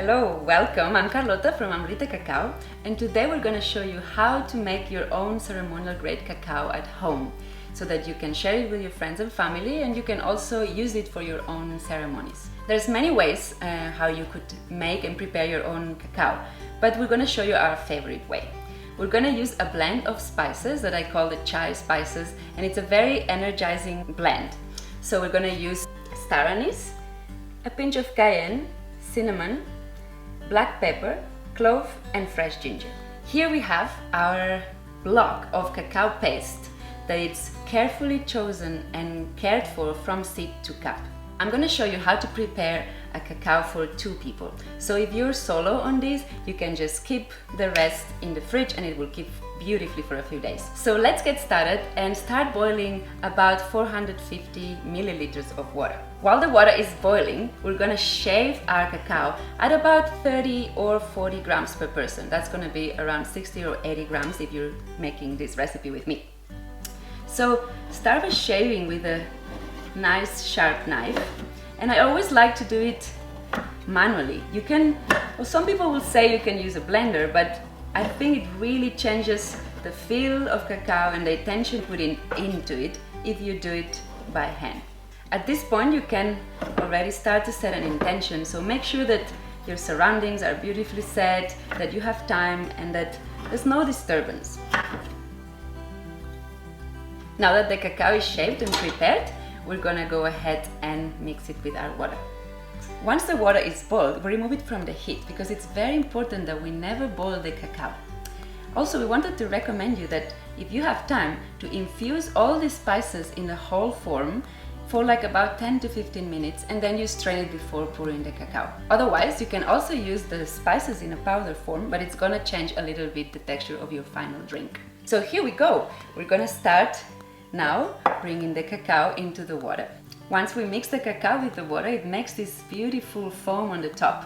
Hello, welcome. I'm Carlota from Amrita Cacao, and today we're going to show you how to make your own ceremonial grade cacao at home so that you can share it with your friends and family, and you can also use it for your own ceremonies. There's many ways how you could make and prepare your own cacao, but we're going to show you our favorite way. We're going to use a blend of spices that I call the chai spices, and it's a very energizing blend. So we're going to use star anise, a pinch of cayenne, cinnamon, black pepper, clove and fresh ginger. Here we have our block of cacao paste that it's carefully chosen and cared for from seed to cup. I'm going to show you how to prepare a cacao for 2 people. So if you're solo on this, you can just keep the rest in the fridge and it will keep beautifully for a few days. So let's get started and start boiling about 450 milliliters of water. While the water is boiling, we're going to shave our cacao at about 30 or 40 grams per person. That's going to be around 60 or 80 grams if you're making this recipe with me. So start by shaving with a nice sharp knife, and I always like to do it manually. You can, well, some people will say you can use a blender, but I think it really changes the feel of cacao and the attention put into it if you do it by hand. At this point you can already start to set an intention, so make sure that your surroundings are beautifully set, that you have time and that there's no disturbance. Now that the cacao is shaved and prepared, we're gonna go ahead and mix it with our water. Once the water is boiled, we remove it from the heat because it's very important that we never boil the cacao. Also, we wanted to recommend you that if you have time to infuse all the spices in the whole form for like about 10 to 15 minutes, and then you strain it before pouring the cacao. Otherwise, you can also use the spices in a powder form, but it's gonna change a little bit the texture of your final drink. So here we go. We're gonna start now bringing the cacao into the water. Once we mix the cacao with the water, it makes this beautiful foam on the top,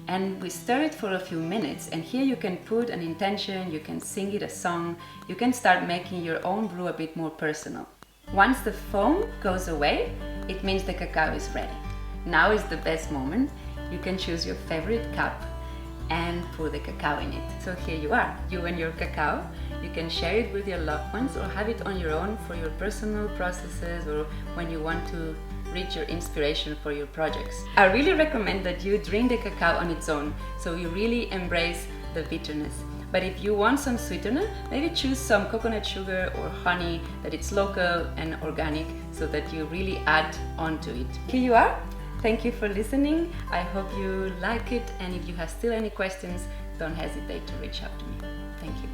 and we stir it for a few minutes, and here you can put an intention, you can sing it a song, you can start making your own brew a bit more personal. Once the foam goes away, it means the cacao is ready. Now is the best moment. You can choose your favorite cup and pour the cacao in it. So here you are, you and your cacao. You can share it with your loved ones or have it on your own for your personal processes or when you want to reach your inspiration for your projects. I really recommend that you drink the cacao on its own, so you really embrace the bitterness. But if you want some sweetener, maybe choose some coconut sugar or honey that it's local and organic so that you really add onto it. Here you are. Thank you for listening. I hope you like it, and if you have still any questions, don't hesitate to reach out to me. Thank you.